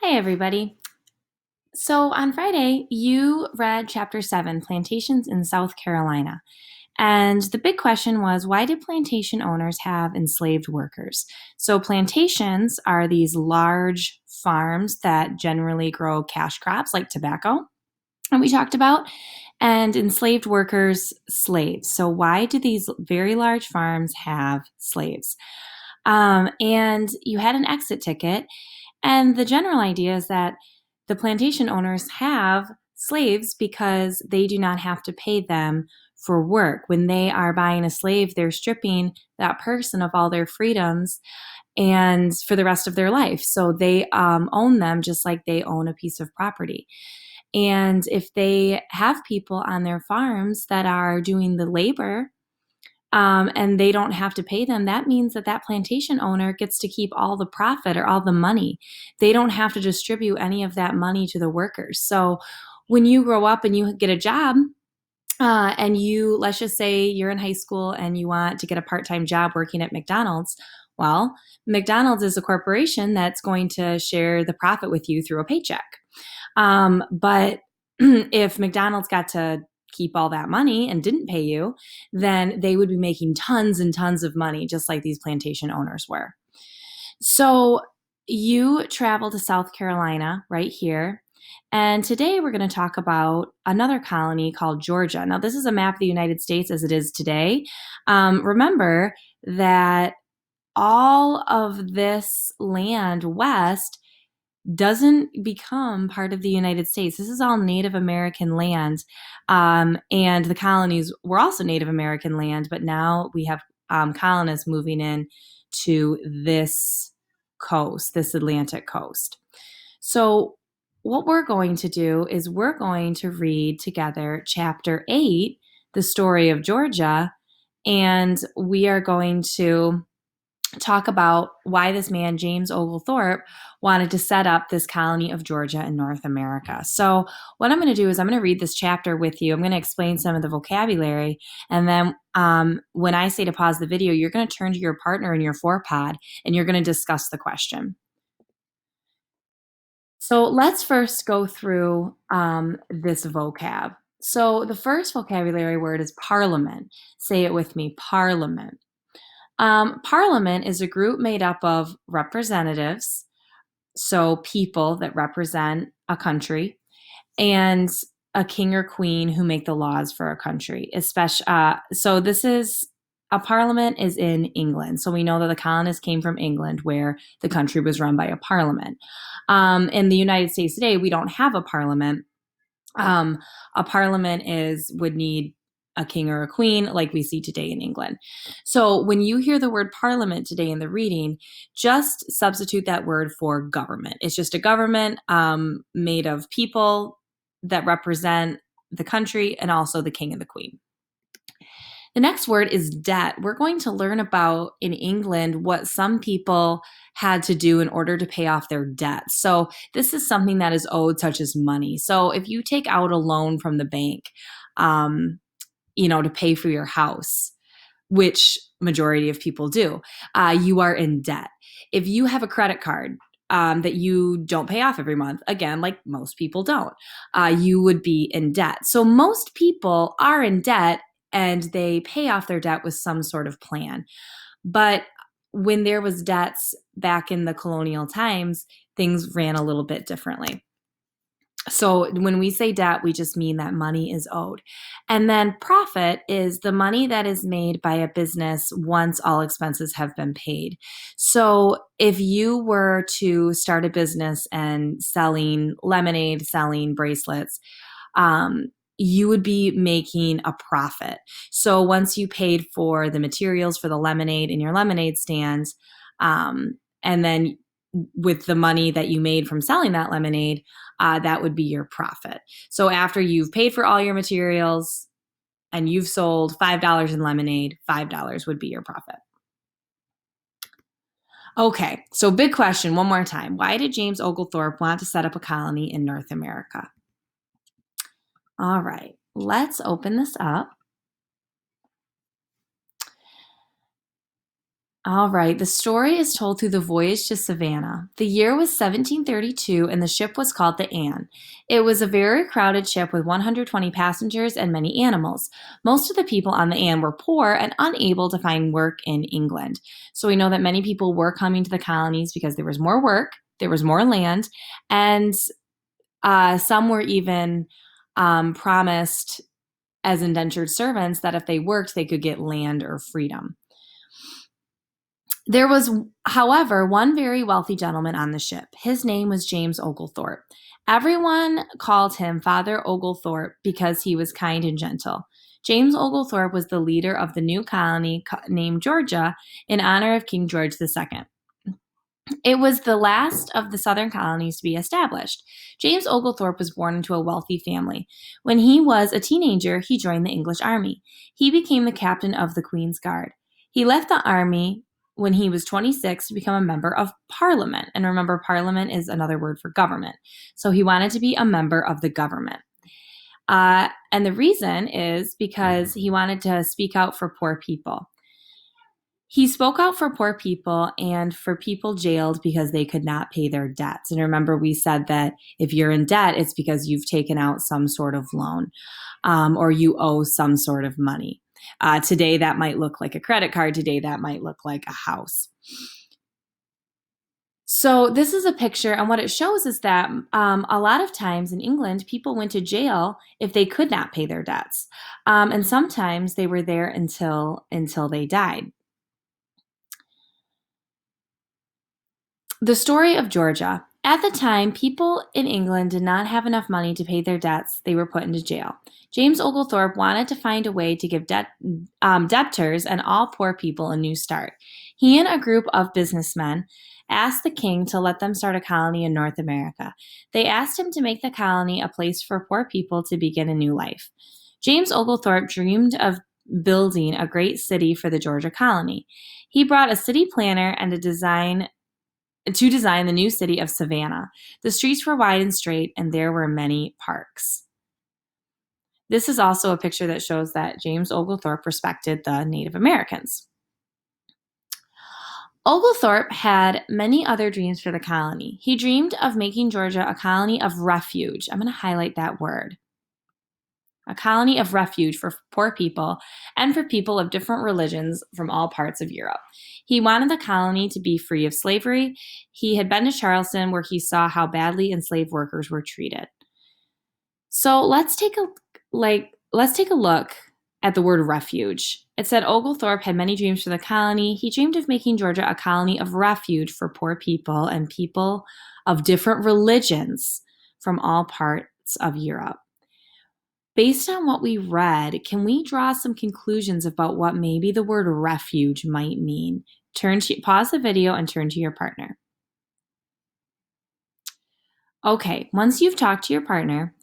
Hi, everybody. So on Friday, you read Chapter 7, Plantations in South Carolina. And the big question was, why did plantation owners have enslaved workers? So plantations are these large farms that generally grow cash crops like tobacco, and we talked about, and enslaved workers, slaves. So why do these very large farms have slaves? And you had an exit ticket, and the general idea is that the plantation owners have slaves because they do not have to pay them for work. When they are buying a slave, they're stripping that person of all their freedoms and for the rest of their life. So they own them just like they own a piece of property. And if they have people on their farms that are doing the labor, and they don't have to pay them, that means that that plantation owner gets to keep all the profit or all the money. They don't have to distribute any of that money to the workers. So when you grow up and you get a job, and let's just say you're in high school and you want to get a part-time job working at McDonald's. Well, McDonald's is a corporation that's going to share the profit with you through a paycheck. But if McDonald's got to keep all that money and didn't pay you, then they would be making tons and tons of money, just like these plantation owners were. So you travel to South Carolina right here. And today we're going to talk about another colony called Georgia. Now, this is a map of the United States as it is today. Remember that all of this land west doesn't become part of the United States. This is all Native American land. And the colonies were also Native American land, but now we have colonists moving in to this coast, this Atlantic coast. So, what we're going to do is we're going to read together Chapter 8, the story of Georgia, and we are going to talk about why this man, James Oglethorpe, wanted to set up this colony of Georgia in North America. So, what I'm going to do is I'm going to read this chapter with you. I'm going to explain some of the vocabulary. And then when I say to pause the video, you're going to turn to your partner in your forepod and you're going to discuss the question. So, let's first go through this vocab. So, the first vocabulary word is parliament. Say it with me, parliament. Parliament is a group made up of representatives, so people that represent a country, and a king or queen who make the laws for a country. Especially, so this is a parliament is in England. So we know that the colonists came from England, where the country was run by a parliament. In the United States today, we don't have a parliament. A parliament would need a king or a queen like we see today in England. So when you hear the word parliament today in the reading, just substitute that word for government. It's just a government made of people that represent the country and also the king and the queen. The next word is debt. We're going to learn about in England what some people had to do in order to pay off their debt. So, this is something that is owed, such as money. So, if you take out a loan from the bank, to pay for your house, which majority of people do, you are in debt. If you have a credit card, that you don't pay off every month, again, like most people don't, you would be in debt. So most people are in debt and they pay off their debt with some sort of plan. But when there was debts back in the colonial times, things ran a little bit differently. So when we say debt, we just mean that money is owed. And then profit is the money that is made by a business once all expenses have been paid. So if you were to start a business and selling lemonade, selling bracelets, you would be making a profit. So once you paid for the materials for the lemonade in your lemonade stand, and then with the money that you made from selling that lemonade, that would be your profit. So after you've paid for all your materials and you've sold $5 in lemonade, $5 would be your profit. Okay, so big question one more time. Why did James Oglethorpe want to set up a colony in North America? All right, let's open this up. All right, the story is told through the voyage to Savannah. The year was 1732, and the ship was called the Anne. It was a very crowded ship with 120 passengers and many animals. Most of the people on the Anne were poor and unable to find work in England. So we know that many people were coming to the colonies because there was more work, there was more land, and some were even promised as indentured servants that if they worked, they could get land or freedom. There was, however, one very wealthy gentleman on the ship. His name was James Oglethorpe. Everyone called him Father Oglethorpe because he was kind and gentle. James Oglethorpe was the leader of the new colony named Georgia in honor of King George II. It was the last of the southern colonies to be established. James Oglethorpe was born into a wealthy family. When he was a teenager, he joined the English army. He became the captain of the Queen's Guard. He left the army when he was 26 to become a member of Parliament. And remember, Parliament is another word for government. So he wanted to be a member of the government. And the reason is because he wanted to speak out for poor people. He spoke out for poor people and for people jailed because they could not pay their debts. And remember, we said that if you're in debt, it's because you've taken out some sort of loan or you owe some sort of money. Today, that might look like a credit card. Today, that might look like a house. So this is a picture, and what it shows is that a lot of times in England, people went to jail if they could not pay their debts, and sometimes they were there until they died. The story of Georgia. At the time, people in England did not have enough money to pay their debts. They were put into jail. James Oglethorpe wanted to find a way to give debtors and all poor people a new start. He and a group of businessmen asked the king to let them start a colony in North America. They asked him to make the colony a place for poor people to begin a new life. James Oglethorpe dreamed of building a great city for the Georgia colony. He brought a city planner and to design the new city of Savannah. The streets were wide and straight, and there were many parks. This is also a picture that shows that James Oglethorpe respected the Native Americans. Oglethorpe had many other dreams for the colony. He dreamed of making Georgia a colony of refuge. I'm going to highlight that word. A colony of refuge for poor people and for people of different religions from all parts of Europe. He wanted the colony to be free of slavery. He had been to Charleston where he saw how badly enslaved workers were treated. So let's take a look at the word refuge. It said Oglethorpe had many dreams for the colony. He dreamed of making Georgia a colony of refuge for poor people and people of different religions from all parts of Europe. Based on what we read, can we draw some conclusions about what maybe the word refuge might mean? Pause the video and turn to your partner. Okay, once you've talked to your partner,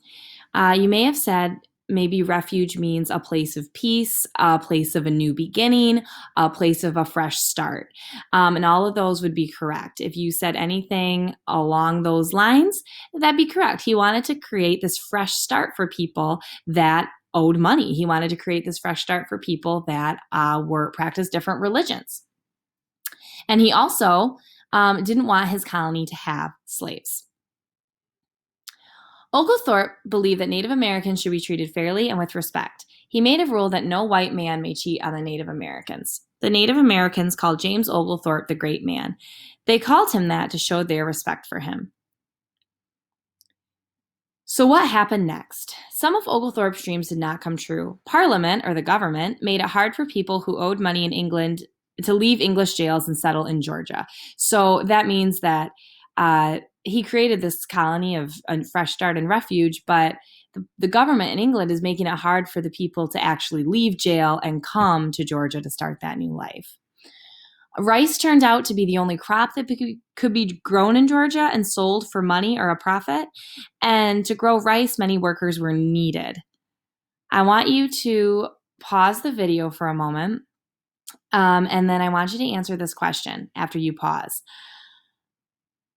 you may have said maybe refuge means a place of peace, a place of a new beginning, a place of a fresh start. And all of those would be correct. If you said anything along those lines, that'd be correct. He wanted to create this fresh start for people that owed money. He wanted to create this fresh start for people that practiced different religions. And he also didn't want his colony to have slaves. Oglethorpe believed that Native Americans should be treated fairly and with respect. He made a rule that no white man may cheat on the Native Americans. The Native Americans called James Oglethorpe the Great Man. They called him that to show their respect for him. So what happened next? Some of Oglethorpe's dreams did not come true. Parliament, or the government, made it hard for people who owed money in England to leave English jails and settle in Georgia. So that means that he created this colony of a fresh start and refuge, but the government in England is making it hard for the people to actually leave jail and come to Georgia to start that new life. Rice turned out to be the only crop that could be grown in Georgia and sold for money or a profit. And to grow rice, many workers were needed. I want you to pause the video for a moment, and then I want you to answer this question after you pause.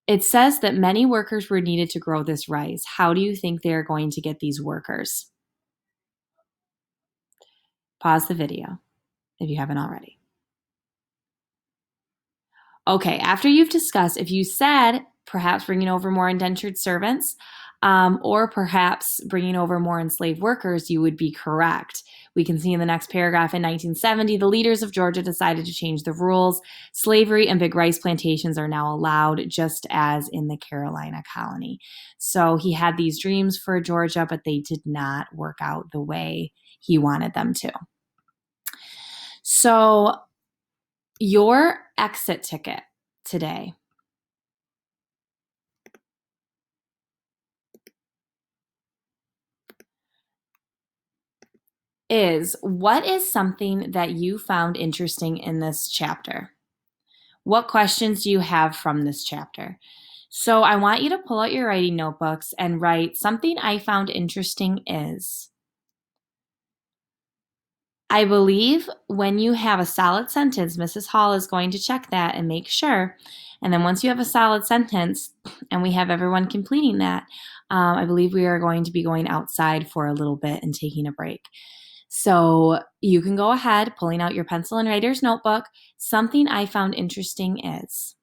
It says that many workers were needed to grow this rice. How do you think they're going to get these workers? Pause the video if you haven't already. Okay, after you've discussed, if you said perhaps bringing over more indentured servants, or perhaps bringing over more enslaved workers, you would be correct. We can see in the next paragraph in 1970, the leaders of Georgia decided to change the rules. Slavery and big rice plantations are now allowed, just as in the Carolina colony. So he had these dreams for Georgia, but they did not work out the way he wanted them to. So, your exit ticket today is, what is something that you found interesting in this chapter? What questions do you have from this chapter? So I want you to pull out your writing notebooks and write, something I found interesting is. I believe when you have a solid sentence, Mrs. Hall is going to check that and make sure. And then once you have a solid sentence and we have everyone completing that, I believe we are going to be going outside for a little bit and taking a break. So you can go ahead, pulling out your pencil and writer's notebook. Something I found interesting is.